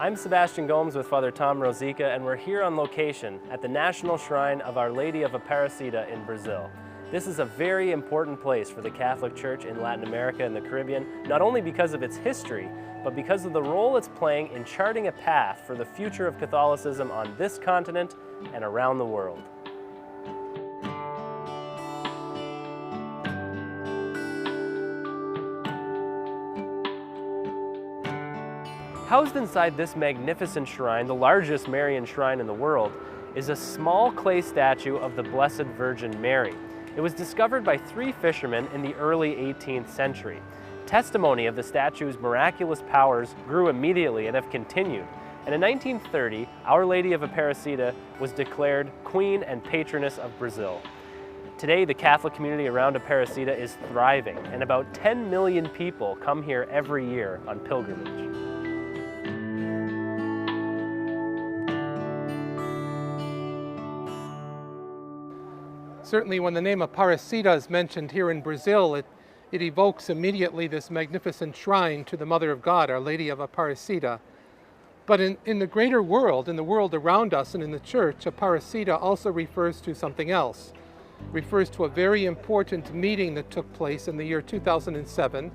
I'm Sebastian Gomes with Father Tom Rosica, and we're here on location at the National Shrine of Our Lady of Aparecida in Brazil. This is a very important place for the Catholic Church in Latin America and the Caribbean, not only because of its history, but because of the role it's playing in charting a path for the future of Catholicism on this continent and around the world. Housed inside this magnificent shrine, the largest Marian shrine in the world, is a small clay statue of the Blessed Virgin Mary. It was discovered by 3 fishermen in the early 18th century. Testimony of the statue's miraculous powers grew immediately and have continued. And in 1930, Our Lady of Aparecida was declared Queen and Patroness of Brazil. Today, the Catholic community around Aparecida is thriving, and about 10 million people come here every year on pilgrimage. Certainly when the name Aparecida is mentioned here in Brazil, it evokes immediately this magnificent shrine to the Mother of God, Our Lady of Aparecida. But in the greater world, in the world around us and in the Church, Aparecida also refers to something else. It refers to a very important meeting that took place in the year 2007,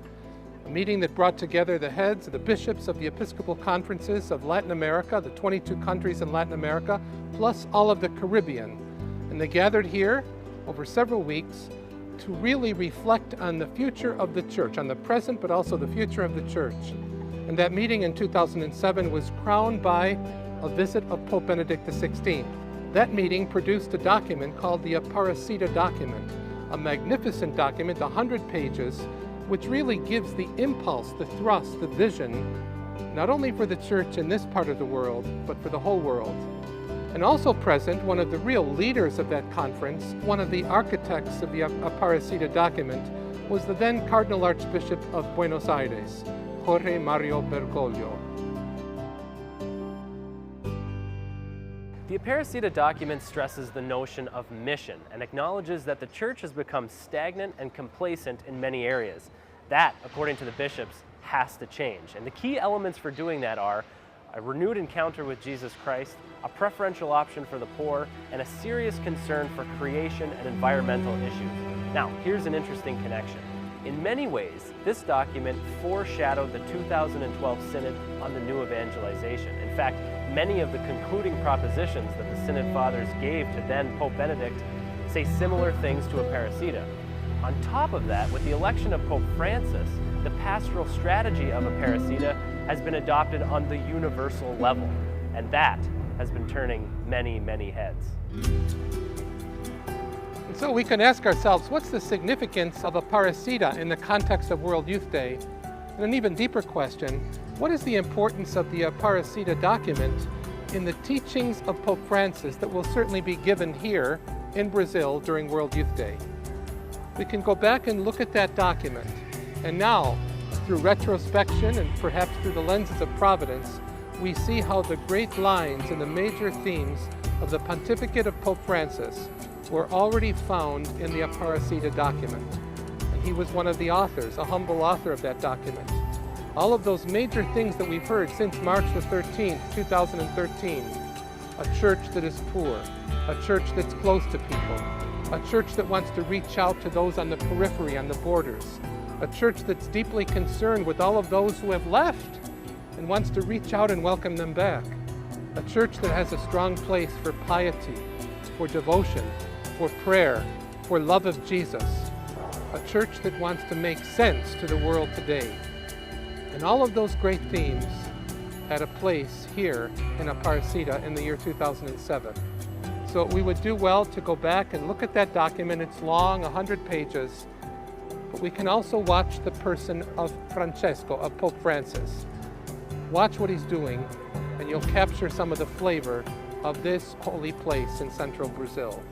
a meeting that brought together the heads, the bishops of the Episcopal conferences of Latin America, the 22 countries in Latin America, plus all of the Caribbean. And they gathered here over several weeks to really reflect on the future of the Church, on the present but also the future of the Church. And that meeting in 2007 was crowned by a visit of Pope Benedict XVI. That meeting produced a document called the Aparecida Document, a magnificent document, 100 pages, which really gives the impulse, the thrust, the vision, not only for the Church in this part of the world, but for the whole world. And also present, one of the real leaders of that conference, one of the architects of the Aparecida Document, was the then Cardinal Archbishop of Buenos Aires, Jorge Mario Bergoglio. The Aparecida Document stresses the notion of mission and acknowledges that the Church has become stagnant and complacent in many areas. That, according to the bishops, has to change. And the key elements for doing that are a renewed encounter with Jesus Christ, a preferential option for the poor, and a serious concern for creation and environmental issues. Now, here's an interesting connection. In many ways, this document foreshadowed the 2012 Synod on the new evangelization. In fact, many of the concluding propositions that the Synod Fathers gave to then Pope Benedict say similar things to Aparecida. On top of that, with the election of Pope Francis, the pastoral strategy of Aparecida has been adopted on the universal level, and that has been turning many, many heads. And so we can ask ourselves, what's the significance of Aparecida in the context of World Youth Day? And an even deeper question, what is the importance of the Aparecida Document in the teachings of Pope Francis that will certainly be given here in Brazil during World Youth Day? We can go back and look at that document, and now, through retrospection and perhaps through the lenses of providence, we see how the great lines and the major themes of the pontificate of Pope Francis were already found in the Aparecida Document. And he was one of the authors, a humble author of that document. All of those major things that we've heard since March the 13th, 2013, a church that is poor, a church that's close to people, a church that wants to reach out to those on the periphery, on the borders, a church that's deeply concerned with all of those who have left and wants to reach out and welcome them back. A church that has a strong place for piety, for devotion, for prayer, for love of Jesus. A church that wants to make sense to the world today. And all of those great themes had a place here in Aparecida in the year 2007. So we would do well to go back and look at that document. It's long, 100 pages. But we can also watch the person of Francesco, of Pope Francis. Watch what he's doing, and you'll capture some of the flavor of this holy place in central Brazil.